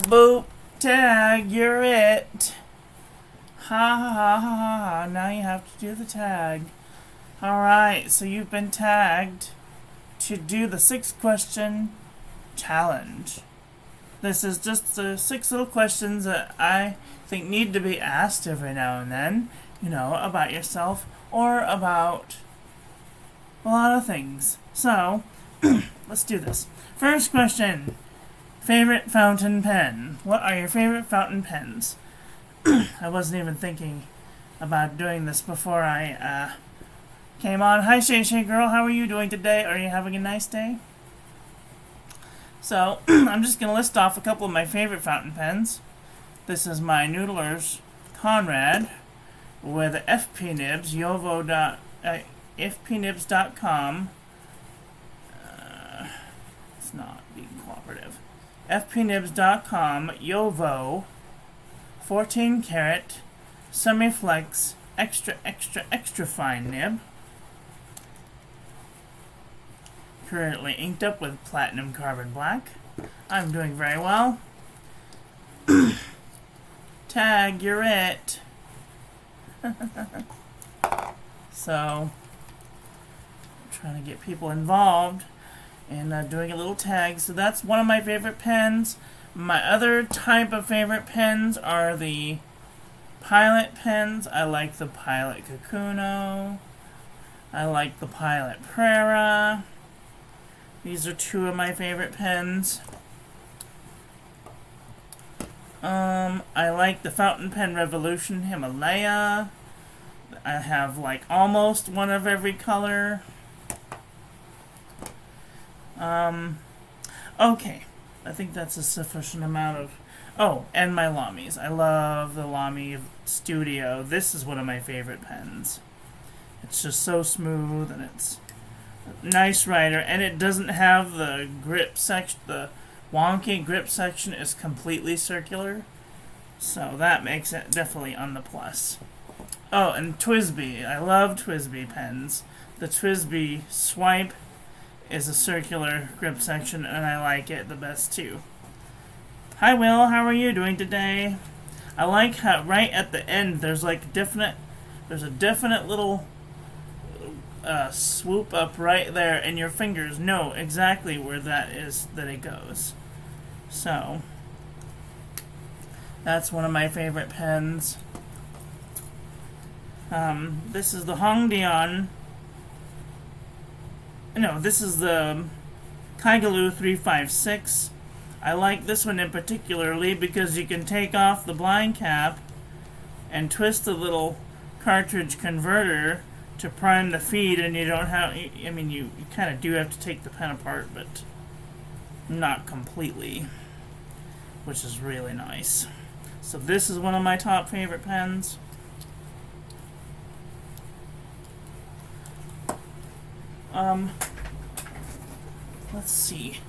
Boop, tag, you're it. Ha ha ha ha ha, now you have to do the tag. Alright, so you've been tagged to do the 6-question challenge. This is just the 6 little questions that I think need to be asked every now and then, you know, about yourself or about a lot of things. So, let's do this. First question. Favorite fountain pen. What are your favorite fountain pens? I wasn't even thinking about doing this before I came on. Hi, Shay Shay girl. How are you doing today? Are you having a nice day? So, I'm just going to list off a couple of my favorite fountain pens. This is my Noodler's Conrad with FP Nibs, fpnibs.com. It's not being cooperative. fpnibs.com, Yovo, 14 karat, semi-flex, extra fine nib. Currently inked up with platinum carbon black. I'm doing very well. Tagyou'Re It. So, I'm trying to get people involved and doing a little tag. So that's one of my favorite pens. My other type of favorite pens are the Pilot pens. I like the Pilot Kakuno. I like the Pilot Prera. These are two of my favorite pens. I like the Fountain Pen Revolution Himalaya. I have like almost one of every color. Okay. I think that's a sufficient amount of... Oh, and my Lamis. I love the Lamy Studio. This is one of my favorite pens. It's just so smooth and it's a nice writer. And it doesn't have the grip section. The wonky grip section is completely circular. So that makes it definitely on the plus. Oh, and TWSBI. I love TWSBI pens. The TWSBI Swipe is a circular grip section, and I like it the best too. Hi Will, how are you doing today? I like how right at the end there's a definite little swoop up right there, and your fingers know exactly where that it goes. So that's one of my favorite pens. This is the Hongdian. No, this is the Kaigelu 356. I like this one in particularly because you can take off the blind cap and twist the little cartridge converter to prime the feed, and you don't have... I mean, you kind of do have to take the pen apart, but not completely, which is really nice. So this is one of my top favorite pens. Let's see.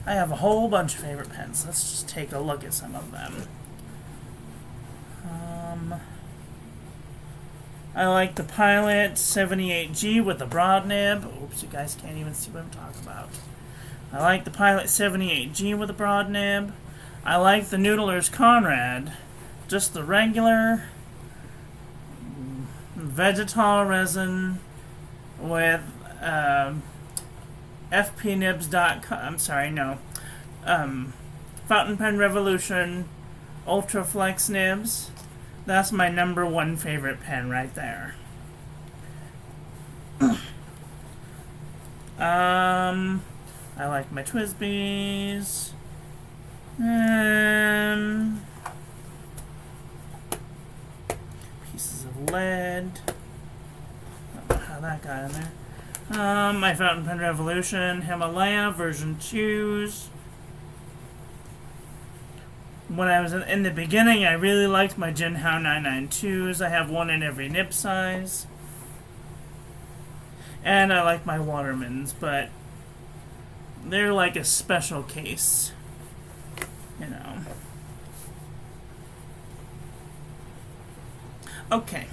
I have a whole bunch of favorite pens. Let's just take a look at some of them. I like the Pilot 78G with the broad nib. Oops, you guys can't even see what I'm talking about. I like the Pilot 78G with the broad nib. I like the Noodler's Conrad. Just the regular vegetal resin with fpnibs.com. I'm sorry, no. Fountain Pen Revolution Ultra Flex nibs. That's my #1 favorite pen right there. I like my TWSBIs. Pieces of lead. I don't know how that got in there. My Fountain Pen Revolution Himalaya version 2s. When I was in the beginning, I really liked my Jinhao 992s. I have one in every nib size. And I like my Watermans, but they're like a special case, you know. Okay.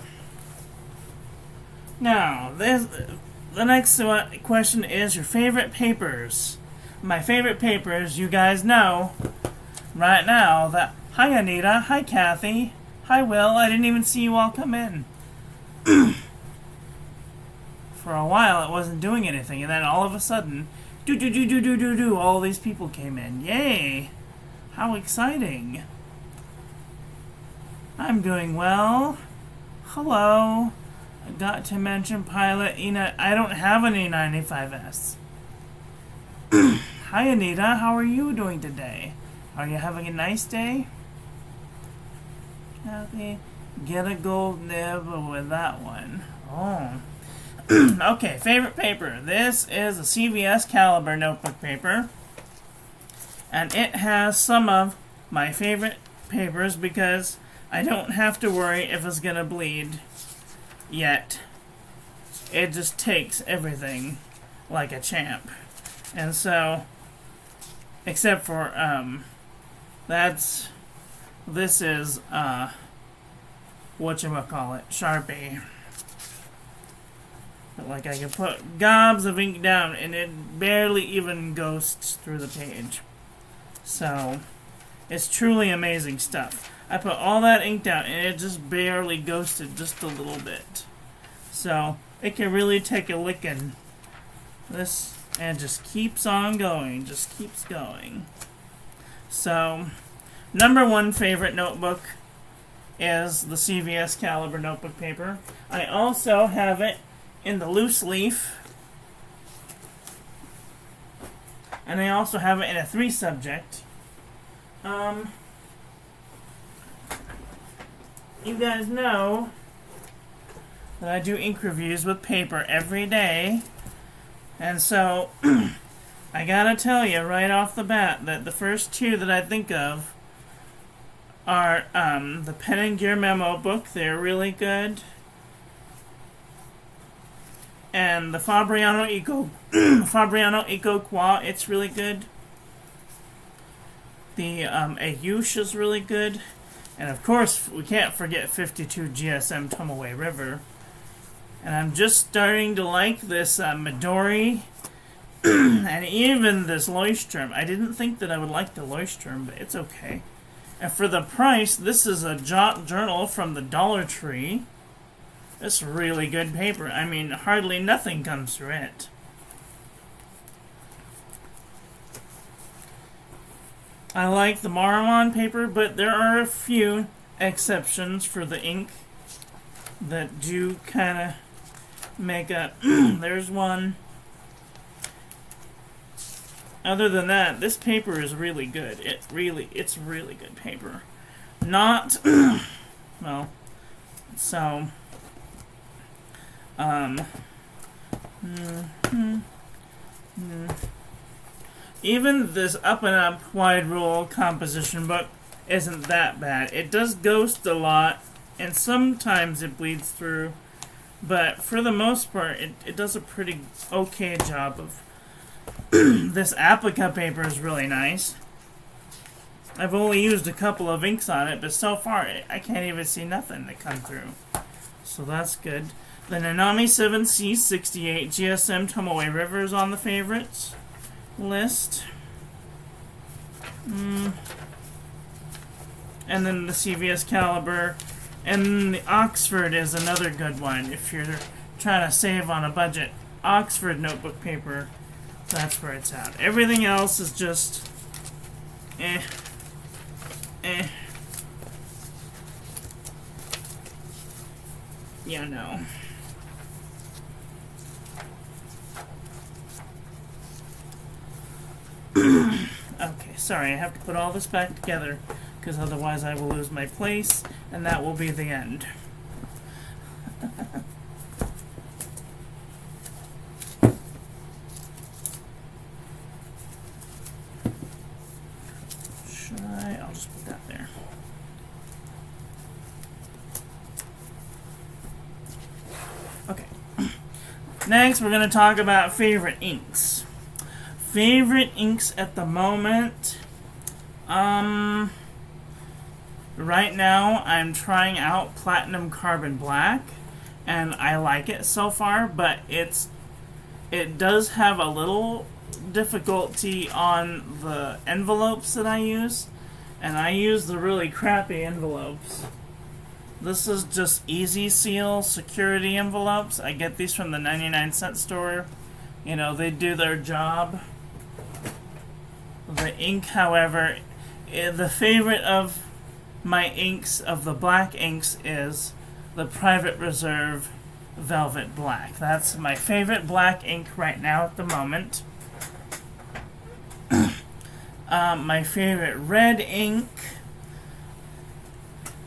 Now, the next question is your favorite papers. My favorite papers, you guys know, right now that... Hi, Anita. Hi, Kathy. Hi, Will. I didn't even see you all come in. For a while, it wasn't doing anything, and then all of a sudden, all these people came in. Yay! How exciting! I'm doing well. Hello. I got to mention Pilot I don't have an E95S. Hi, Anita. How are you doing today? Are you having a nice day? Kathy, get a gold nib with that one. Oh. Okay, favorite paper. This is a CVS Caliber notebook paper. And it has some of my favorite papers because I don't have to worry if it's gonna bleed yet. It just takes everything like a champ. And so, except for, this is, whatchamacallit, Sharpie. But like I can put gobs of ink down and it barely even ghosts through the page. So, it's truly amazing stuff. I put all that ink down and it just barely ghosted just a little bit. So, it can really take a licking. This, and just keeps on going, just keeps going. So, #1 favorite notebook is the CVS Caliber notebook paper. I also have it in the loose leaf. And I also have it in a 3-subject. You guys know that I do ink reviews with paper every day. And so, I gotta tell you right off the bat that the first 2 that I think of are the Pen and Gear Memo book. They're really good. And the Fabriano Eco Qua, it's really good. The Ayush is really good. And of course, we can't forget 52 GSM Tomoe River. And I'm just starting to like this Midori and even this Leuchtturm. I didn't think that I would like the Leuchtturm, but it's okay. And for the price, this is a Jot Journal from the Dollar Tree. It's really good paper. I mean, hardly nothing comes through it. I like the Marlon paper, but there are a few exceptions for the ink that do kind of make a... There's one. Other than that, this paper is really good. It's really good paper. Not... well, so... Even this Up and Up Wide Rule composition book isn't that bad. It does ghost a lot, and sometimes it bleeds through, but for the most part, it does a pretty okay job of... This Applica paper is really nice. I've only used a couple of inks on it, but so far, I can't even see nothing that come through. So that's good. The Nanami 7C68 GSM Tomoe River is on the favorites list. And then the CVS Caliber. And the Oxford is another good one if you're trying to save on a budget. Oxford notebook paper, that's where it's at. Everything else is just yeah, no. Okay, sorry, I have to put all this back together because otherwise I will lose my place and that will be the end. I'll just put that there. Okay. Next, we're going to talk about favorite inks. Favorite inks at the moment. Right now, I'm trying out Platinum Carbon Black, and I like it so far, but it does have a little difficulty on the envelopes that I use, And I use the really crappy envelopes. This is just Easy Seal security envelopes. I get these from the 99-cent store. You know, they do their job. The ink, however, the favorite of my inks, of the black inks, is the Private Reserve Velvet Black. That's my favorite black ink right now at the moment. My favorite red ink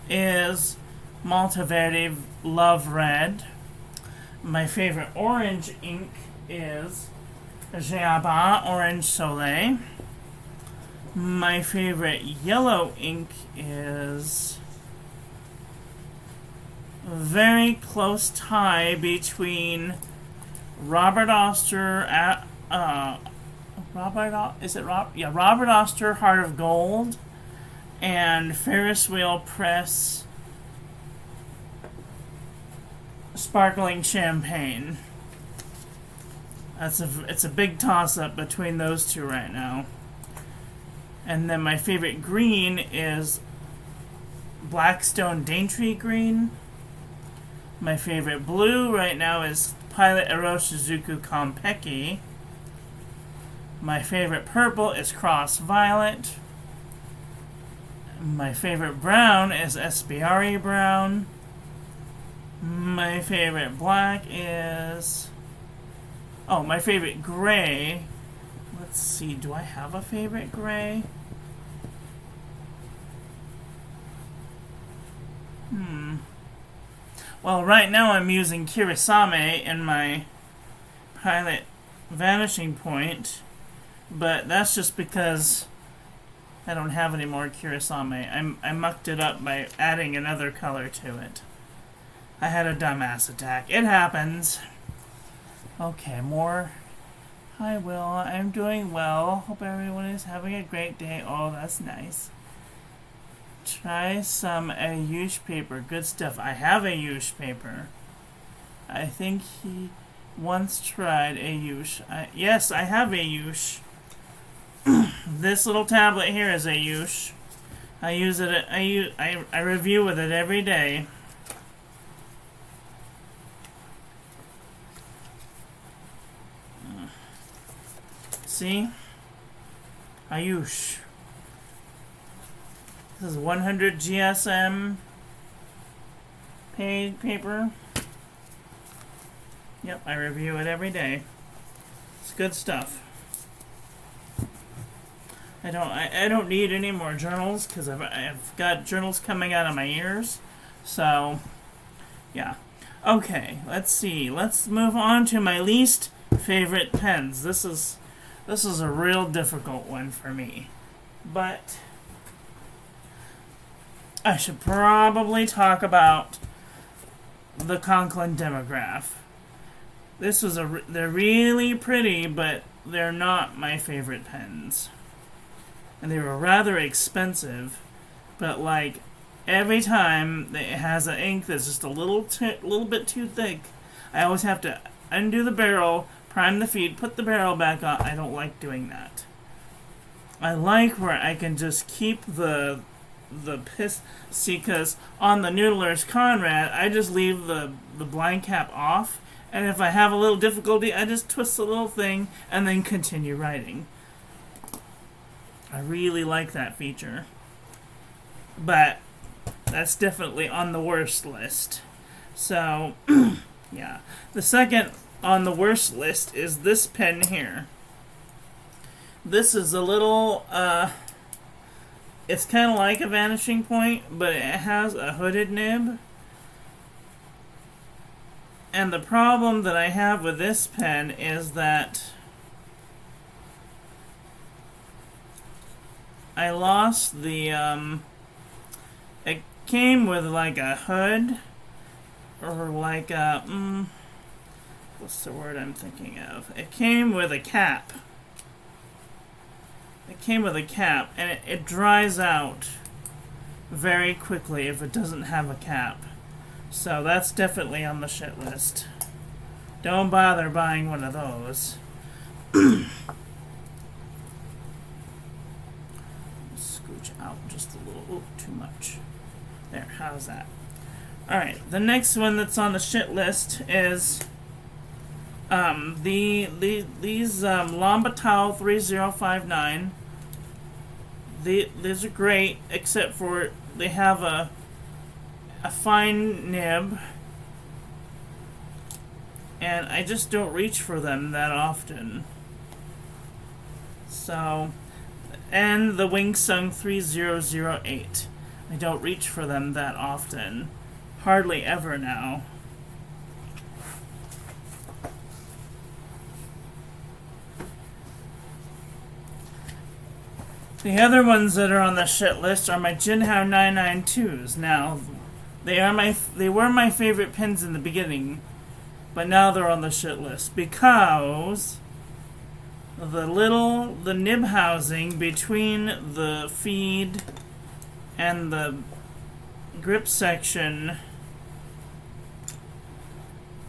is Malta Verde Love Red. My favorite orange ink is Jabba Orange Soleil. My favorite yellow ink is a very close tie between Robert Oster Robert Oster Heart of Gold and Ferris Wheel Press Sparkling Champagne. It's a big toss-up between those two right now. And then my favorite green is Blackstone Daintree Green. My favorite blue right now is Pilot Eroshizuku Konpeki. My favorite purple is Cross Violet. My favorite brown is Espiari Brown. My favorite black is... Oh, my favorite gray... Let's see, do I have a favorite gray? Well, right now I'm using Kirisame in my Pilot Vanishing Point, but that's just because I don't have any more Kirisame. I mucked it up by adding another color to it. I had a dumbass attack. It happens. Okay, more. Hi, Will. I'm doing well. Hope everyone is having a great day. Oh, that's nice. Try some Ayush paper. Good stuff. I have Ayush paper. I think he once tried Ayush. Yes, I have Ayush. This little tablet here is Ayush. I use it. I review with it every day. See? Ayush. This is 100 GSM paper. Yep, I review it every day. It's good stuff. I don't need any more journals because I've got journals coming out of my ears. So, yeah. Okay, let's see. Let's move on to my least favorite pens. This is a real difficult one for me. But I should probably talk about the Conklin Demograph. They're really pretty, but they're not my favorite pens. And they were rather expensive, but like every time it has an ink that's just a little bit too thick, I always have to undo the barrel, prime the feed, put the barrel back on. I don't like doing that. I like where I can just keep the piss. See, because on the Noodler's Conrad, I just leave the blind cap off, and if I have a little difficulty, I just twist the little thing and then continue writing. I really like that feature. But that's definitely on the worst list. So, yeah. The second on the worst list is this pen here. This is a little, it's kind of like a Vanishing Point, but it has a hooded nib. And the problem that I have with this pen is that I lost the, it came with like a hood, or like a, what's the word I'm thinking of? It came with a cap. It came with a cap, and it dries out very quickly if it doesn't have a cap. So that's definitely on the shit list. Don't bother buying one of those. Scooch out just a little. Oh, too much. There, how's that? Alright, the next one that's on the shit list is these Lambatau 3059. These are great, except for they have a fine nib, and I just don't reach for them that often. So, and the Wingsung 3008. I don't reach for them that often. Hardly ever now. The other ones that are on the shit list are my Jinhao 992s. Now, they were my favorite pins in the beginning, but now they're on the shit list because the nib housing between the feed and the grip section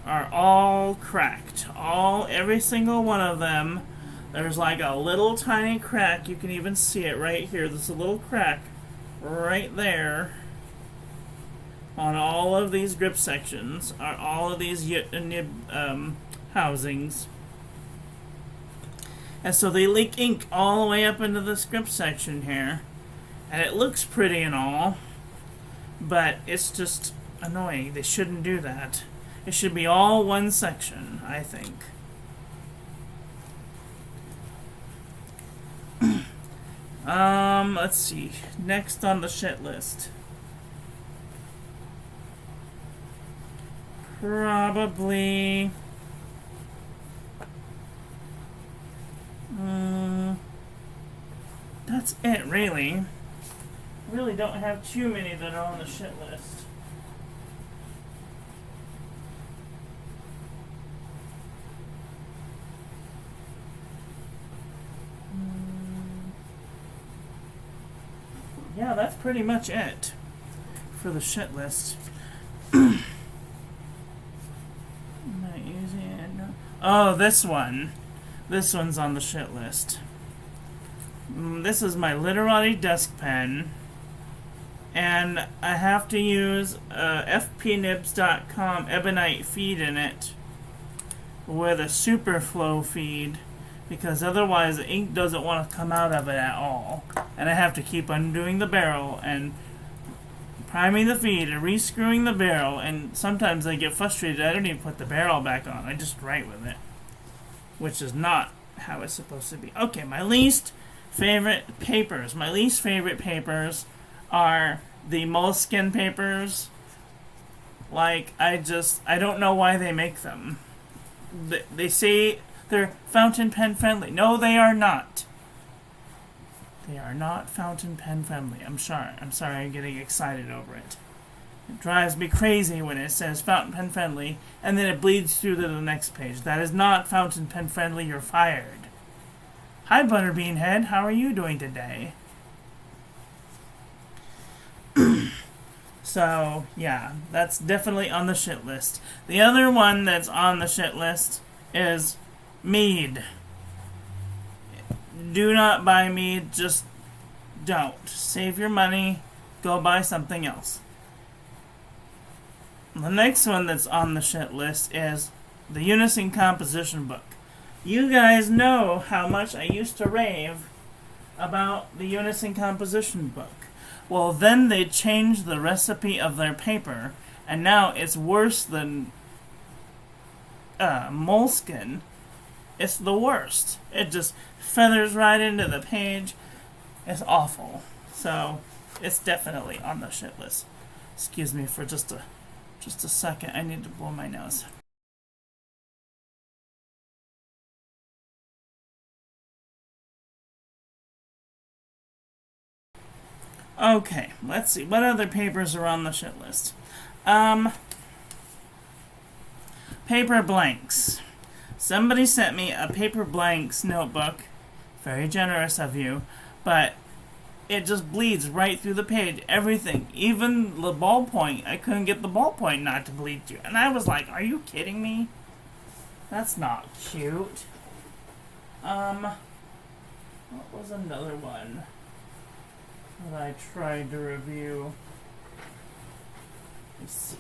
are all cracked. Every single one of them. There's like a little tiny crack. You can even see it right here. There's a little crack right there on all of these grip sections, are all of these nib housings. And so they leak ink all the way up into this grip section here. And it looks pretty and all, but it's just annoying. They shouldn't do that. It should be all one section, I think. Let's see. Next on the shit list. Probably... that's it, really. I really don't have too many that are on the shit list. Yeah, that's pretty much it for the shit list. I'm not using it. No. Oh, this one. This one's on the shit list. This is my Literati desk pen, and I have to use fpnibs.com ebonite feed in it with a superflow feed, because otherwise the ink doesn't want to come out of it at all. And I have to keep undoing the barrel and priming the feed and rescrewing the barrel, and sometimes I get frustrated. I don't even put the barrel back on. I just write with it, which is not how it's supposed to be. Okay, my least favorite papers. My least favorite papers are the moleskin papers. Like, I don't know why they make them. They say they're fountain pen friendly. No, they are not. They are not fountain pen friendly. I'm sorry I'm getting excited over it. It drives me crazy when it says fountain pen friendly and then it bleeds through to the next page. That is not fountain pen friendly. You're fired. Hi, Butterbean Head. How are you doing today? So, yeah, that's definitely on the shit list. The other one that's on the shit list is Mead. Do not buy Mead. Just don't. Save your money. Go buy something else. The next one that's on the shit list is the Unison Composition Book. You guys know how much I used to rave about the Unison Composition Book. Well, then they changed the recipe of their paper, and now it's worse than moleskin. It's the worst. It just feathers right into the page. It's awful. So, it's definitely on the shit list. Excuse me for just a second. I need to blow my nose. Okay, let's see. What other papers are on the shit list? Paper blanks. Somebody sent me a paper blanks notebook. Very generous of you. But it just bleeds right through the page. Everything. Even the ballpoint. I couldn't get the ballpoint not to bleed through. And I was like, are you kidding me? That's not cute. What was another one? that I tried to review. Let's see.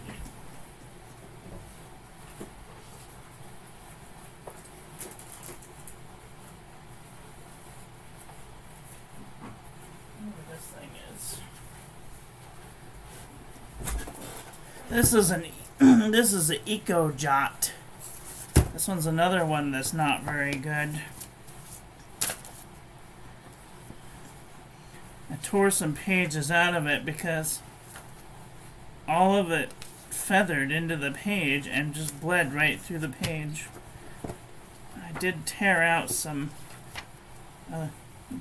This thing is. This is an this is an Eco Jot. This one's another one that's not very good. I tore some pages out of it because all of it feathered into the page and just bled right through the page. I did tear out some,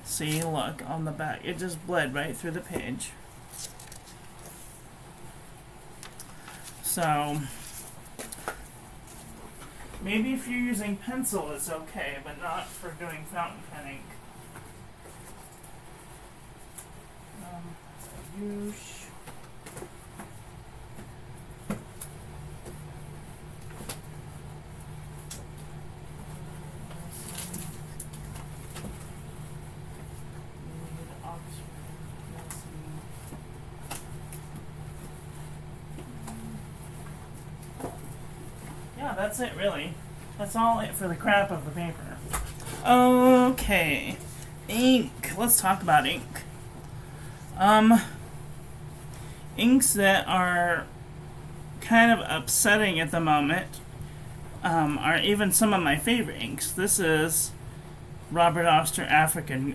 see, look, on the back. It just bled right through the page. So, maybe if you're using pencil it's okay, but not for doing fountain pen ink. Use. Yeah, that's it really. That's all it for the crap of the paper. Okay. Ink. Let's talk about ink. Inks that are kind of upsetting at the moment are even some of my favorite inks. This is Robert Oster African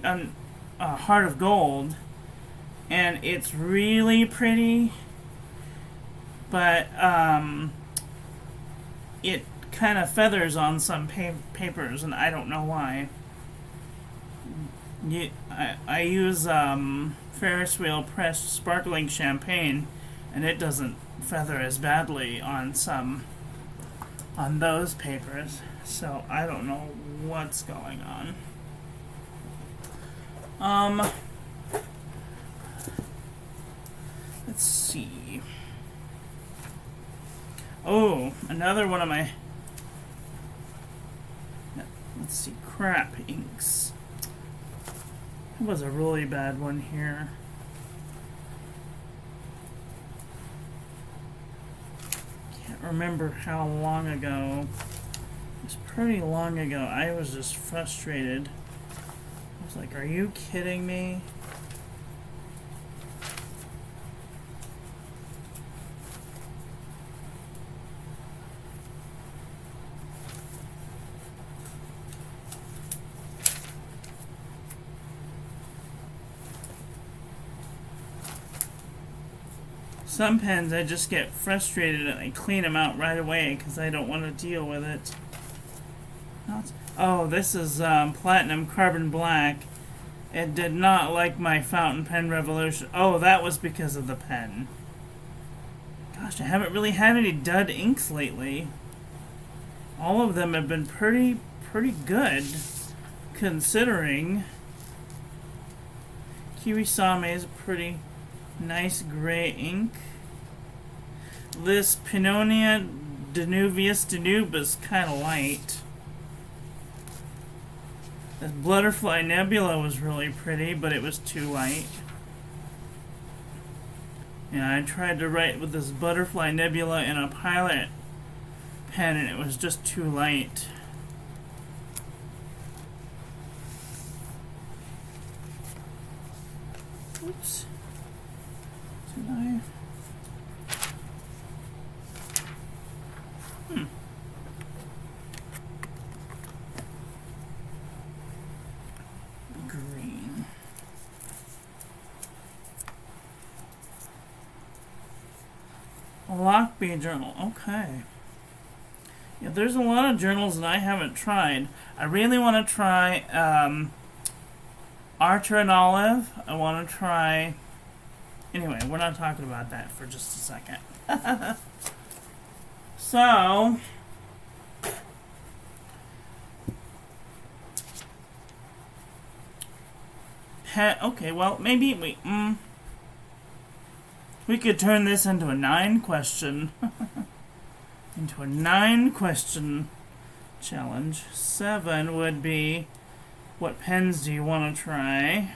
Heart of Gold, and it's really pretty, but it kind of feathers on some papers, and I don't know why. I use Ferris wheel pressed sparkling champagne, and it doesn't feather as badly on those papers, so I don't know what's going on. Let's see. Oh, another one of my, let's see, crap inks. It was a really bad one here. Can't remember how long ago. It was pretty long ago. I was just frustrated. I was like, are you kidding me? Some pens I just get frustrated and I clean them out right away because I don't want to deal with it. Oh, this is Platinum Carbon Black. It did not like my fountain pen revolution. Oh, that was because of the pen. Gosh, I haven't really had any dud inks lately. All of them have been pretty good, considering. Kiwisame is a pretty nice gray ink. This Pinonia Danuvius Danube is kind of light. This Butterfly Nebula was really pretty, but it was too light. Yeah, I tried to write with this Butterfly Nebula in a Pilot pen, and it was just too light. Oops. Did I? Green. A Lockbee journal. Okay. Yeah, there's a lot of journals that I haven't tried. I really want to try Archer and Olive. I want to try. Anyway, we're not talking about that for just a second. So, okay, well, maybe we could turn this into a 9-question into a 9-question challenge. 7 would be, what pens do you want to try?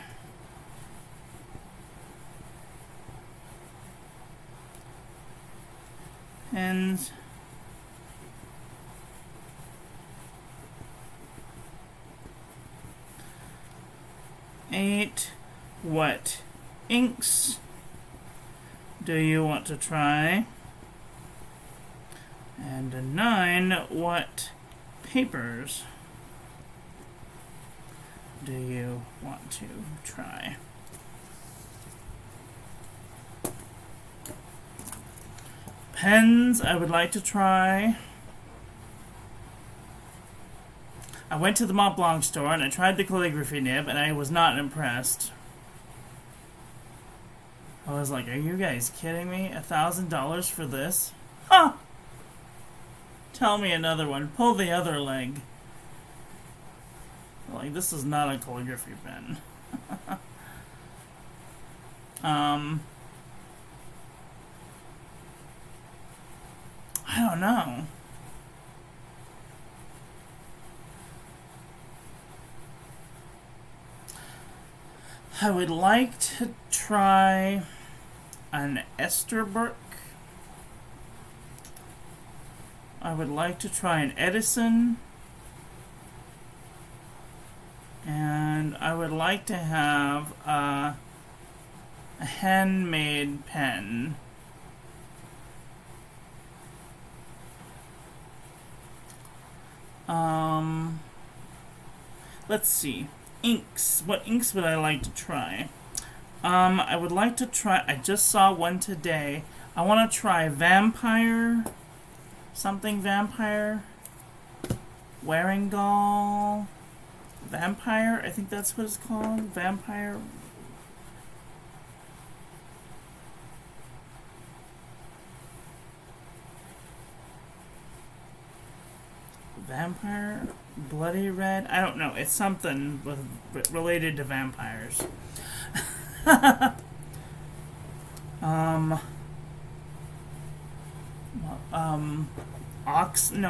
pens. Eight, what inks do you want to try? And a 9, what papers do you want to try? Pens I would like to try. I went to the Mont Blanc store and I tried the calligraphy nib and I was not impressed. I was like, are you guys kidding me? $1,000 for this? Huh! Tell me another one. Pull the other leg. Like, this is not a calligraphy pen. I don't know. I would like to try an Esterbrook. I would like to try an Edison. And I would like to have a handmade pen. Let's see. Inks. What inks would I like to try? I would like to try, I just saw one today. I want to try Vampire. Something Vampire. Warringal. Vampire, I think that's what it's called. Vampire. Vampire, bloody red. I don't know. It's something related to vampires. No,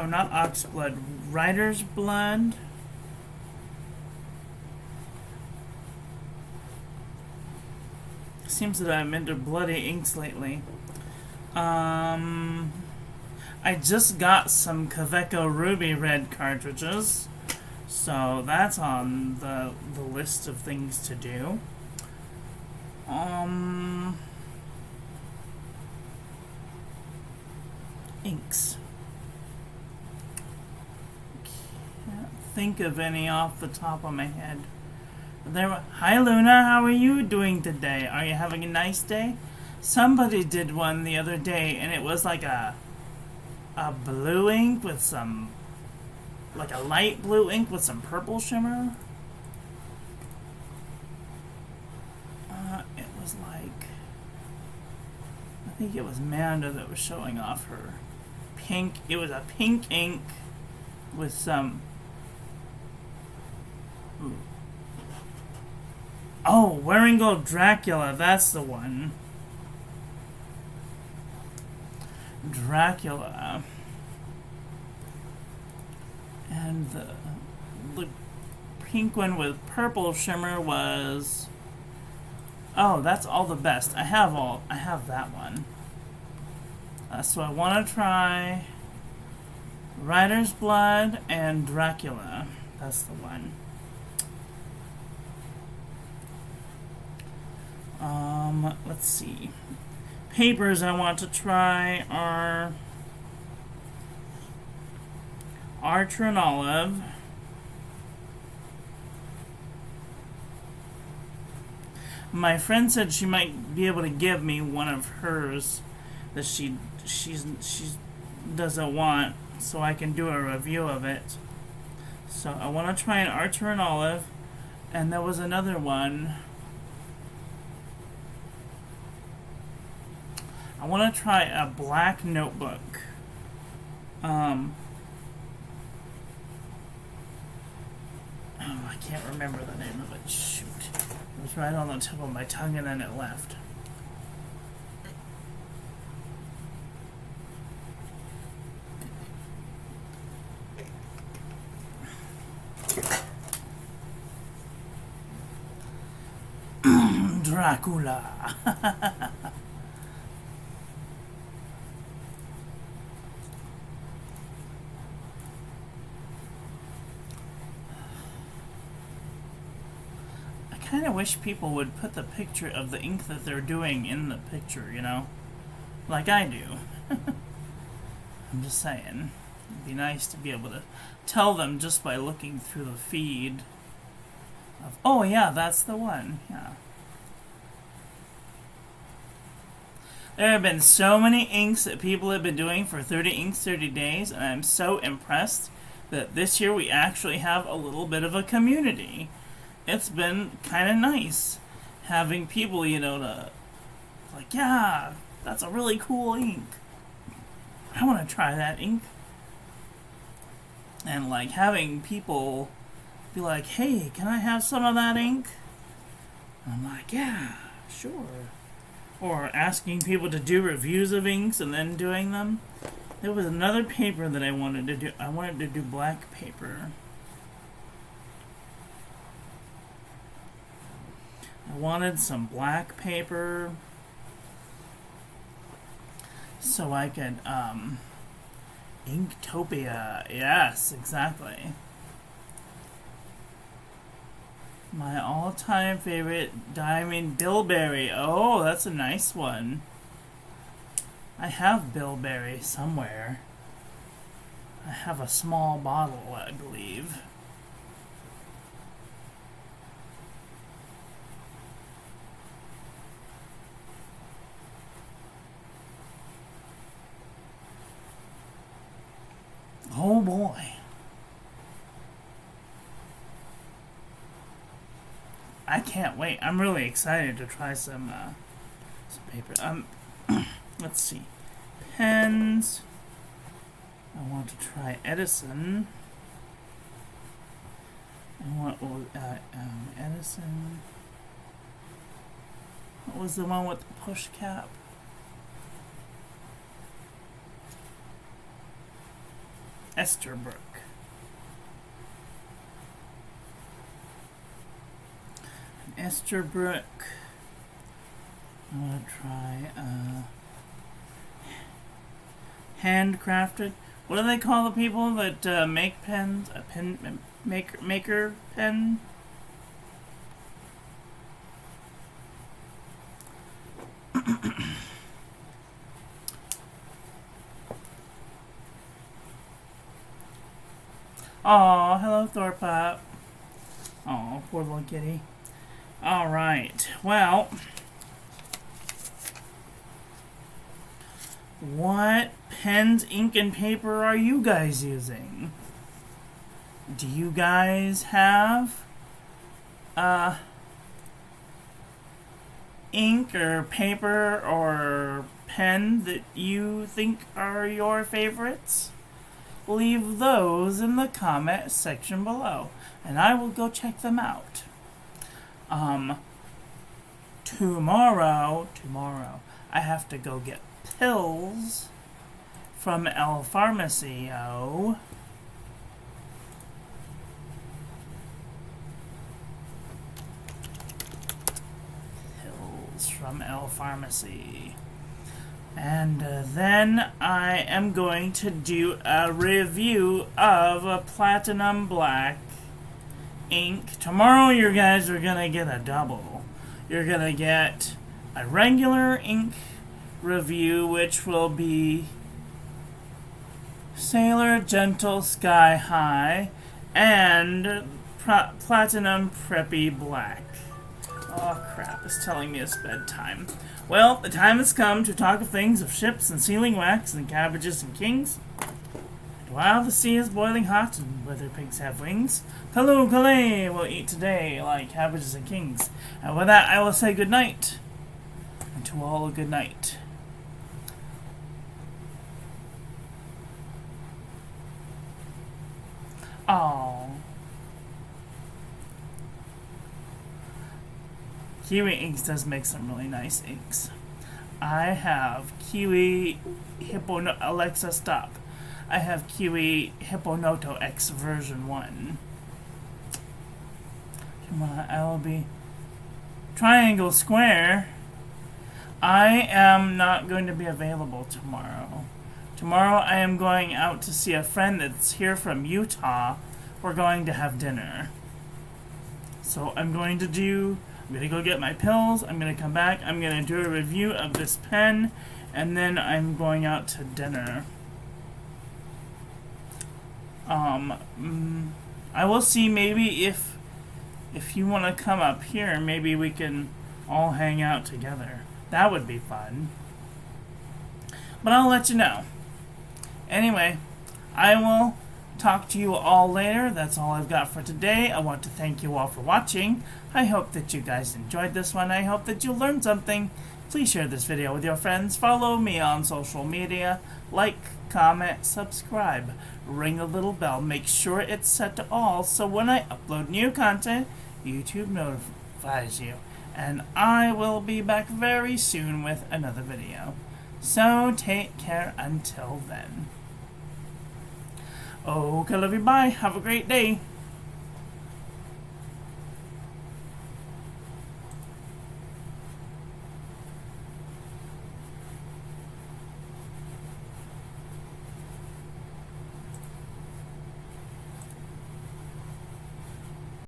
not ox blood. Rider's blood. Seems that I'm into bloody inks lately. I just got some Kaweco Ruby Red cartridges, so that's on the list of things to do. Inks. Can't think of any off the top of my head. Hi Luna, how are you doing today? Are you having a nice day? Somebody did one the other day, and it was like a blue ink with some, like a light blue ink with some purple shimmer. It was like, I think it was Manda that was showing off her pink. It was a pink ink with some. Ooh. Oh, Warringal Dracula, that's the one. Dracula. And the pink one with purple shimmer was... Oh, that's all the best. I have that one. So I want to try Rider's Blood and Dracula. That's the one. Let's see. Papers I want to try are Archer and Olive, my friend said she might be able to give me one of hers that she doesn't want, so I can do a review of it. So I want to try an Archer and Olive, and there was another one. I want to try a black notebook. Oh, I can't remember the name of it. Shoot. It was right on the tip of my tongue and then it left. Dracula. kind of wish people would put the picture of the ink that they're doing in the picture, you know? Like I do. I'm just saying. It'd be nice to be able to tell them just by looking through the feed of, oh yeah, that's the one. Yeah. There have been so many inks that people have been doing for 30 inks, 30 days, and I'm so impressed that this year we actually have a little bit of a community. It's been kind of nice having people, you know, to, like, yeah, that's a really cool ink. I want to try that ink. And, like, having people be like, hey, can I have some of that ink? And I'm like, yeah, sure. Or asking people to do reviews of inks and then doing them. There was another paper that I wanted to do. I wanted to do black paper. I wanted some black paper so I could, Inktopia. Yes, exactly. My all-time favorite diamond bilberry. Oh, that's a nice one. I have bilberry somewhere. I have a small bottle, I believe. Oh boy. I can't wait. I'm really excited to try some paper. Let's see. Pens. I want to try Edison. I want Edison. What was the one with the push cap? Esterbrook. Esterbrook. I want to try handcrafted. What do they call the people that make pens? A pen maker pen. Oh, hello, Thorpop. Oh, poor little kitty. Alright, well, what pens, ink, and paper are you guys using? Do you guys have ink or paper or pen that you think are your favorites? Leave those in the comment section below, and I will go check them out. Tomorrow, I have to go get pills from El Pharmacio. Pills from El Pharmacy. And then I am going to do a review of a Platinum Black ink. Tomorrow you guys are gonna get a double. You're gonna get a regular ink review, which will be Sailor Gentle Sky High and Platinum Preppy Black. Oh crap, it's telling me it's bedtime. Well, the time has come to talk of things of ships and sealing wax and cabbages and kings. And while the sea is boiling hot and whether pigs have wings, Kalu Kalei will eat today like cabbages and kings. And with that, I will say good night. And to all a good night. Oh. Kiwi Inks does make some really nice inks. I have Kiwi Alexa stop. I have Kiwi Hipponoto X version 1. Come on, I will be Triangle Square. I am not going to be available tomorrow. Tomorrow I am going out to see a friend that's here from Utah. We're going to have dinner. So I'm going to go get my pills. I'm going to come back. I'm going to do a review of this pen. And then I'm going out to dinner. I will see maybe if you want to come up here, maybe we can all hang out together. That would be fun. But I'll let you know. Anyway, I will talk to you all later. That's all I've got for today. I want to thank you all for watching. I hope that you guys enjoyed this one. I hope that you learned something. Please share this video with your friends. Follow me on social media. Like, comment, subscribe. Ring the little bell. Make sure it's set to all so when I upload new content, YouTube notifies you. And I will be back very soon with another video. So take care until then. Okay, love you, bye. Have a great day.